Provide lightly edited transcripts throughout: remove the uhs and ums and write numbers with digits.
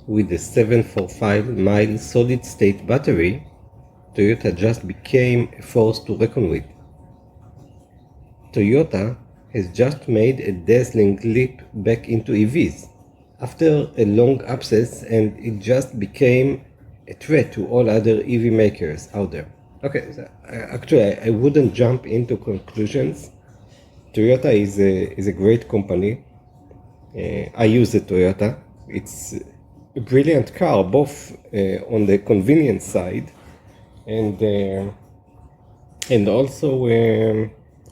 with a 745-mile solid-state battery, Toyota just became a force to reckon with. Toyota has just made a dazzling leap back into EVs after a long absence, and it just became a threat to all other EV makers out there. Okay, so actually, I wouldn't jump into conclusions. Toyota is a great company. I use the Toyota. It's a brilliant car, both on the convenience side and also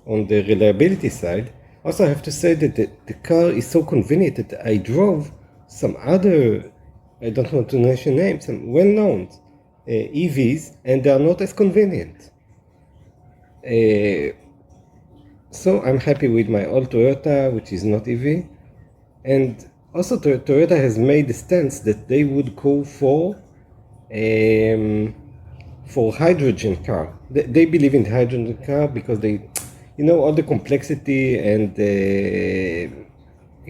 on the reliability side. Also, I have to say that the car is so convenient that I drove some other, I don't want to mention names, some well-known EVs, and they are not as convenient. So I'm happy with my old Toyota, which is not EV. And also Toyota has made the stance that they would go for hydrogen car. They believe in hydrogen car because they, all the complexity and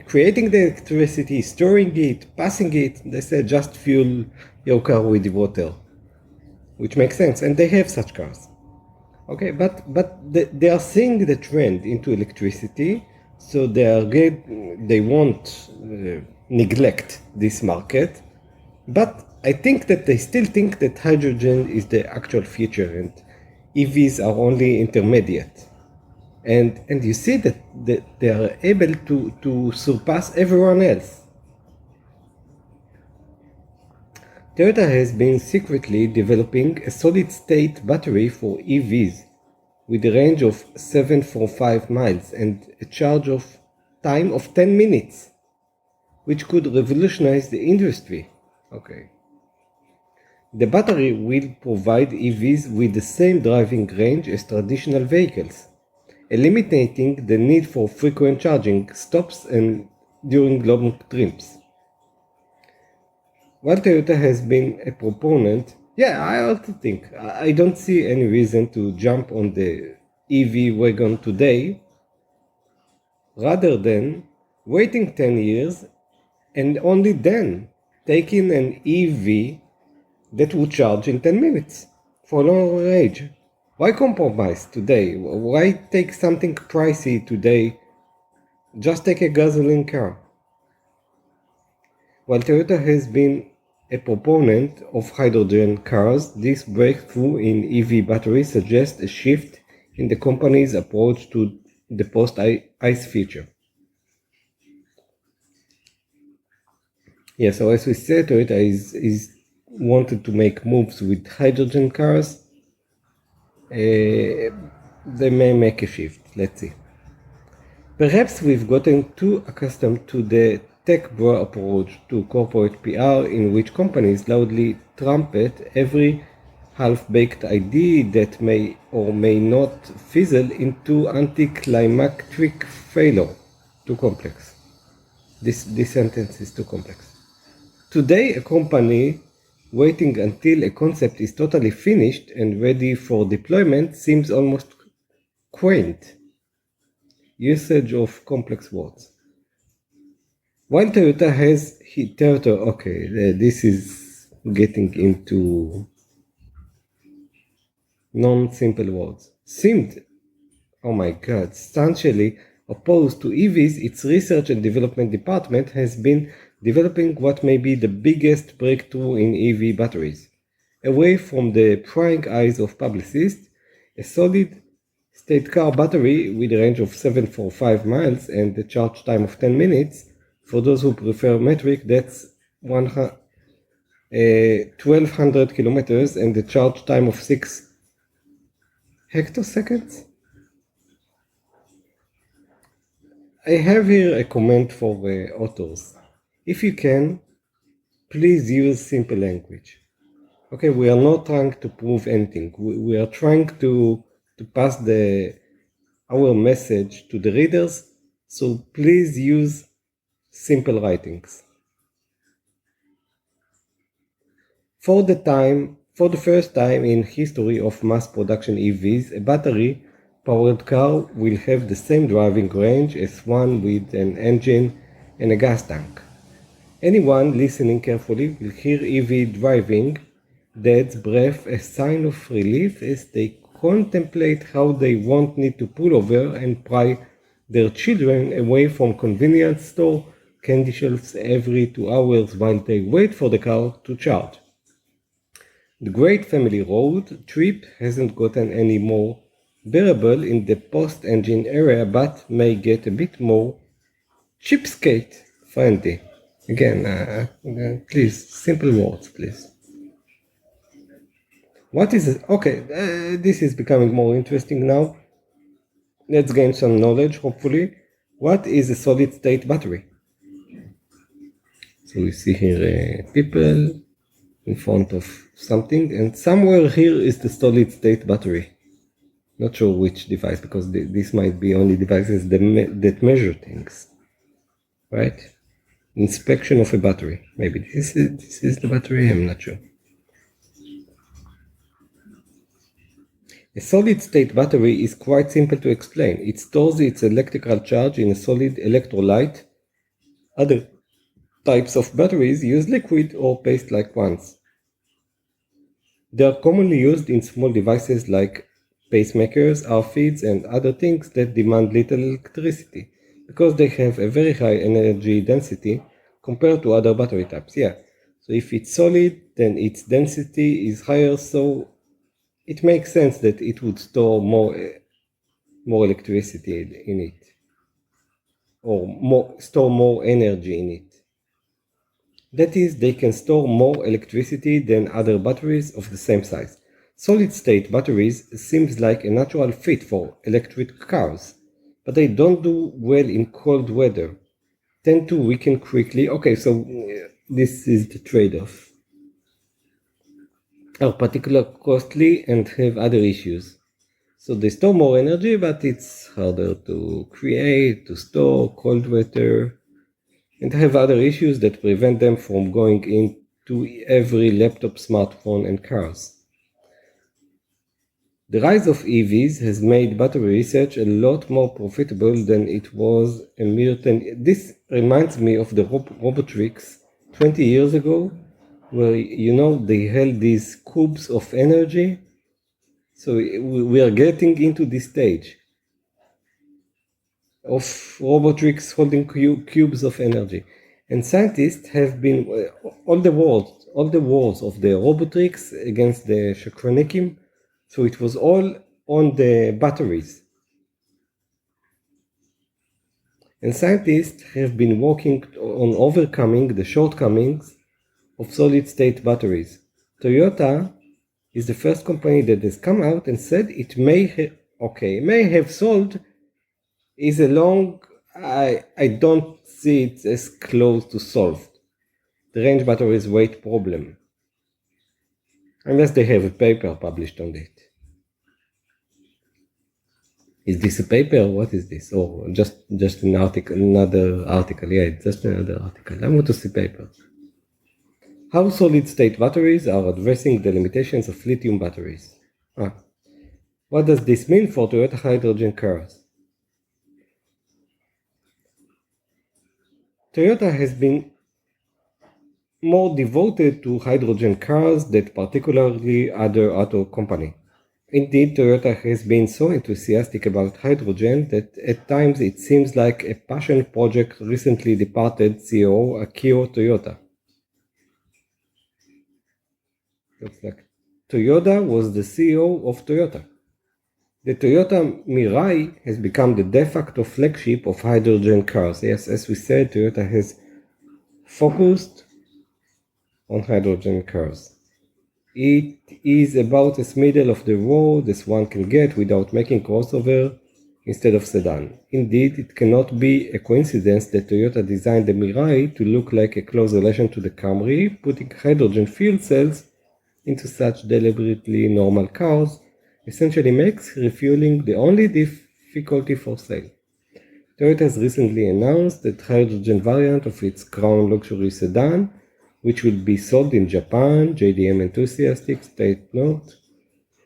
creating the electricity, storing it, passing it. They say just fuel your car with water, which makes sense, and they have such cars. Okay, but they are seeing the trend into electricity, so they won't neglect this market. But I think that they still think that hydrogen is the actual future, and EVs are only intermediate. And you see that they are able to surpass everyone else. Toyota has been secretly developing a solid-state battery for EVs with a range of 745 miles and a charge of time of 10 minutes, which could revolutionize the industry. Okay. The battery will provide EVs with the same driving range as traditional vehicles, eliminating the need for frequent charging stops and during long trips. While Toyota has been a proponent, I also think I don't see any reason to jump on the EV wagon today, rather than waiting 10 years and only then taking an EV that would charge in 10 minutes for long range. Why compromise today? Why take something pricey today? Just take a gasoline car. While Toyota has been a proponent of hydrogen cars, this breakthrough in EV batteries suggests a shift in the company's approach to the post-ICE future. So as we said, Toyota is wanted to make moves with hydrogen cars. They may make a shift. Let's see. Perhaps we've gotten too accustomed to the tech bro approach to corporate PR, in which companies loudly trumpet every half-baked idea that may or may not fizzle into anticlimactic failure. Too complex. This sentence is too complex. Today, a company waiting until a concept is totally finished and ready for deployment seems almost quaint. Usage of complex words. While Toyota has this is getting into non-simple words. Seemed, substantially opposed to EVs, its research and development department has been developing what may be the biggest breakthrough in EV batteries. Away from the prying eyes of publicists, a solid-state car battery with a range of 745 miles and a charge time of 10 minutes. For those who prefer metric, that's 1200 kilometers and the charge time of 6 hectoseconds. I have here a comment for authors. If you can, please use simple language. Okay, we are not trying to prove anything. We are trying to pass our message to the readers, so please use simple writings. For the first time in history of mass production EVs, a battery-powered car will have the same driving range as one with an engine and a gas tank. Anyone listening carefully will hear Evie driving Dad's breath a sign of relief as they contemplate how they won't need to pull over and pry their children away from convenience store candy shelves every 2 hours while they wait for the car to charge. The great family road trip hasn't gotten any more bearable in the post-engine era, but may get a bit more cheapskate friendly. Again, please, simple words, please. What is it? Okay, this is becoming more interesting now. Let's gain some knowledge, hopefully. What is a solid state battery? So we see here people in front of something, and somewhere here is the solid state battery. Not sure which device, because this might be only devices that measure things, right? Inspection of a battery. Maybe this is the battery, I'm not sure. A solid-state battery is quite simple to explain. It stores its electrical charge in a solid electrolyte. Other types of batteries use liquid or paste-like ones. They are commonly used in small devices like pacemakers, RFIDs, and other things that demand little electricity, because they have a very high energy density compared to other battery types. Yeah, so if it's solid, then its density is higher, so it makes sense that it would store more electricity in it, or store more energy in it. That is, they can store more electricity than other batteries of the same size. Solid-state batteries seems like a natural fit for electric cars, but they don't do well in cold weather, tend to weaken quickly. Okay, so this is the trade-off. Are particularly costly and have other issues. So they store more energy, but it's harder to create, to store, cold weather, and have other issues that prevent them from going into every laptop, smartphone, and cars. The rise of EVs has made battery research a lot more profitable than it was a mere 10. This reminds me of the Robotrix 20 years ago, where they held these cubes of energy. So we are getting into this stage of Robotrix holding cubes of energy. And scientists have been, all the wars of the Robotrix against the Shakronikim, so it was all on the batteries. And scientists have been working on overcoming the shortcomings of solid-state batteries. Toyota is the first company that has come out and said it may have solved is a long, I don't see it as close to solved. The range batteries weight problem. Unless they have a paper published on it. Is this a paper? What is this? Or just an article, another article? Yeah, just another article. I want to see paper. How solid-state batteries are addressing the limitations of lithium batteries. What does this mean for Toyota hydrogen cars? Toyota has been more devoted to hydrogen cars than particularly other auto company. Indeed, Toyota has been so enthusiastic about hydrogen that at times it seems like a passion project recently departed CEO Akio Toyoda. Looks like Toyoda was the CEO of Toyota. The Toyota Mirai has become the de facto flagship of hydrogen cars. Yes, as we said, Toyota has focused on hydrogen cars. It is about as middle of the road as one can get without making crossover instead of sedan. Indeed, it cannot be a coincidence that Toyota designed the Mirai to look like a close relation to the Camry, putting hydrogen fuel cells into such deliberately normal cars essentially makes refueling the only difficulty for sale. Toyota has recently announced the hydrogen variant of its Crown luxury sedan, which will be sold in Japan, JDM enthusiasts take note,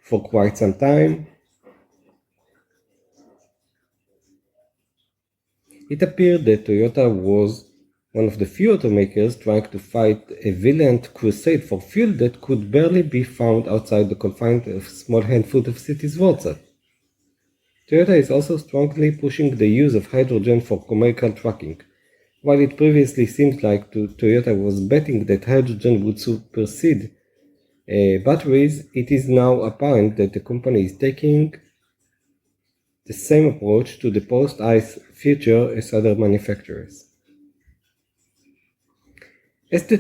for quite some time. It appeared that Toyota was one of the few automakers trying to fight a violent crusade for fuel that could barely be found outside the confines of a small handful of cities worldwide. Toyota is also strongly pushing the use of hydrogen for commercial trucking. While it previously seemed like Toyota was betting that hydrogen would supersede batteries, it is now apparent that the company is taking the same approach to the post-ICE future as other manufacturers. As the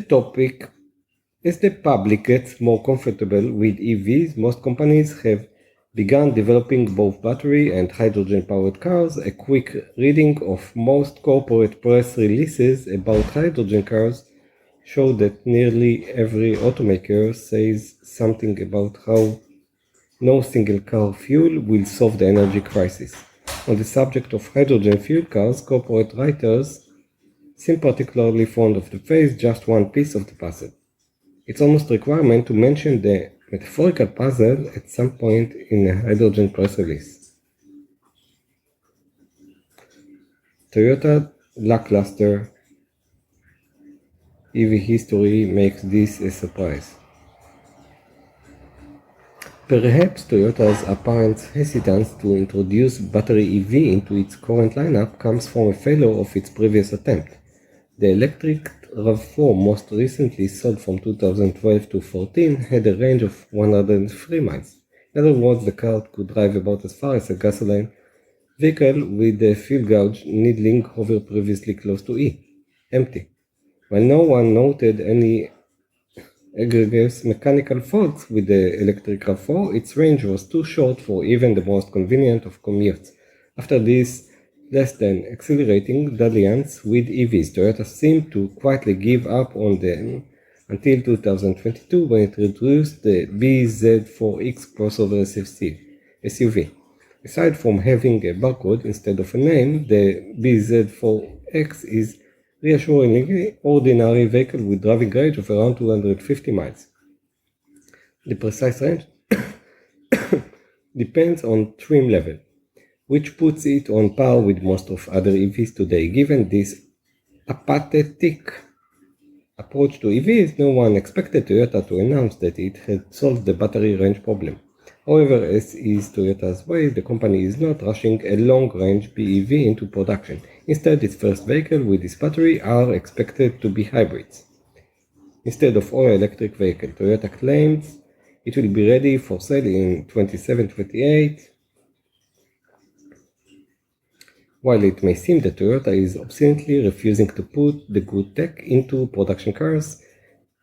public gets more comfortable with EVs, most companies have begun developing both battery and hydrogen-powered cars. A quick reading of most corporate press releases about hydrogen cars show that nearly every automaker says something about how no single car fuel will solve the energy crisis. On the subject of hydrogen fuel cars, corporate writers seem particularly fond of the phrase "just one piece of the puzzle." It's almost a requirement to mention the metaphorical puzzle at some point in a hydrogen press release. Toyota lackluster EV history makes this a surprise. Perhaps Toyota's apparent hesitance to introduce battery EV into its current lineup comes from a failure of its previous attempt. The electric RAV4, most recently sold from 2012 to 14, had a range of 103 miles. In other words, the car could drive about as far as a gasoline vehicle with the fuel gauge needling hover previously close to empty. While no one noted any egregious mechanical faults with the electric RAV4, its range was too short for even the most convenient of commutes. After this less than exhilarating dalliance with EVs, Toyota seemed to quietly give up on them until 2022 when it introduced the bZ4X crossover SUV. Aside from having a barcode instead of a name, the bZ4X is reassuringly ordinary vehicle with driving range of around 250 miles. The precise range depends on trim level, which puts it on par with most of other EVs today. Given this apathetic approach to EVs, no one expected Toyota to announce that it had solved the battery range problem. However, as is Toyota's way, the company is not rushing a long-range BEV into production. Instead, its first vehicle with this battery are expected to be hybrids. Instead of all-electric vehicle, Toyota claims it will be ready for sale in 27-28. While it may seem that Toyota is obstinately refusing to put the good tech into production cars,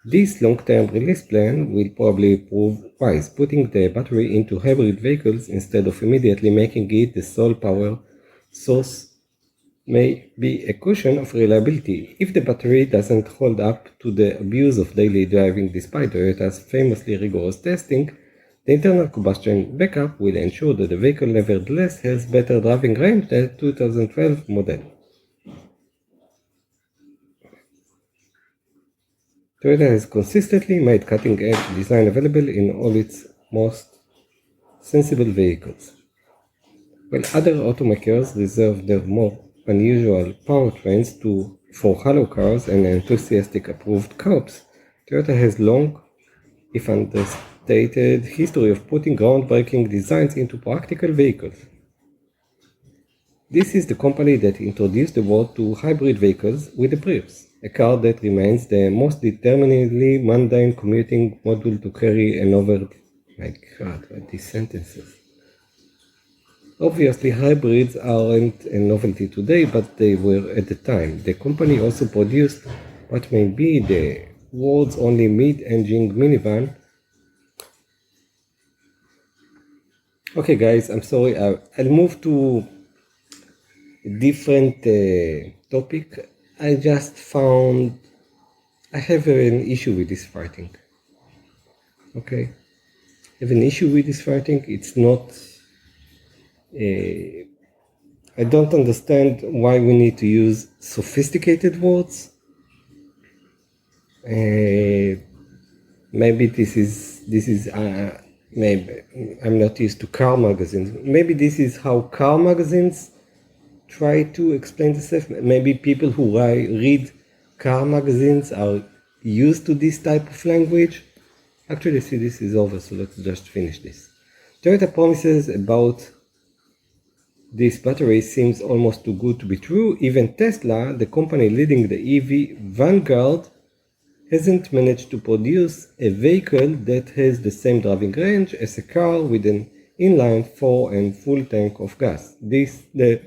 this long-term release plan will probably prove wise. Putting the battery into hybrid vehicles instead of immediately making it the sole power source may be a cushion of reliability. If the battery doesn't hold up to the abuse of daily driving despite Toyota's famously rigorous testing, the internal combustion backup will ensure that the vehicle nevertheless has better driving range than the 2012 model. Toyota has consistently made cutting-edge design available in all its most sensible vehicles. While other automakers reserve their more unusual powertrains for hollow cars and enthusiastic approved curbs, Toyota has long, if understated, history of putting groundbreaking designs into practical vehicles. This is the company that introduced the world to hybrid vehicles with the Prius, a car that remains the most determinedly mundane commuting module to carry an over... My God, what these sentences. Obviously, hybrids aren't a novelty today, but they were at the time. The company also produced what may be the world's only mid-engine minivan. Okay guys, I'm sorry, I'll move to a different topic. I just found I have an issue with this writing. Okay, I have an issue with this writing. It's not I don't understand why we need to use sophisticated words. Maybe this is maybe I'm not used to car magazines. Maybe this is how car magazines try to explain the stuff. Maybe people who read car magazines are used to this type of language. Actually, see, this is over, so let's just finish this. Toyota promises about this battery seems almost too good to be true. Even Tesla, the company leading the EV vanguard, hasn't managed to produce a vehicle that has the same driving range as a car with an inline 4 and full tank of gas. The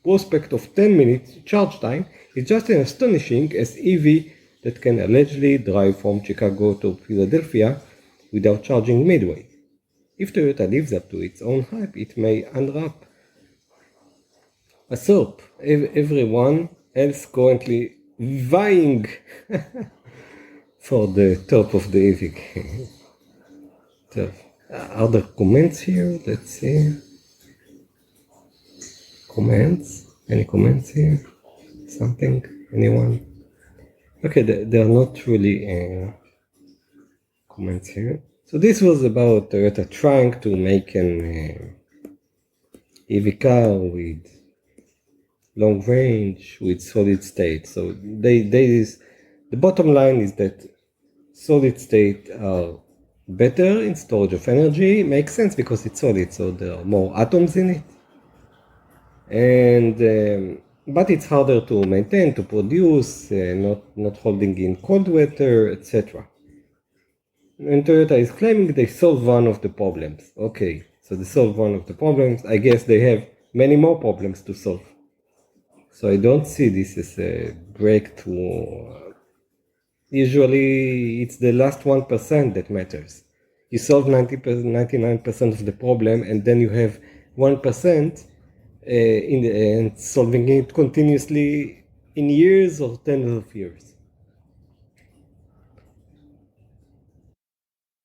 prospect of 10 minutes charge time is just as astonishing as EV that can allegedly drive from Chicago to Philadelphia without charging midway. If Toyota lives up to its own hype, it may unwrap a soap. Everyone else currently vying for the top of the EV. So, are there comments here? Let's see. Comments? Any comments here? Something? Anyone? Okay, there are not really comments here. So this was about Toyota trying to make an EV car with long range, with solid state. So the bottom line is that solid state are better in storage of energy. Makes sense because it's solid, so there are more atoms in it. And but it's harder to maintain, to produce, not holding in cold weather, etc. And Toyota is claiming they solve one of the problems. Okay, so they solve one of the problems. I guess they have many more problems to solve. So I don't see this as a breakthrough. Usually it's the last 1% that matters. You solve 99% of the problem, and then you have 1% in the end, solving it continuously in years or tens of years.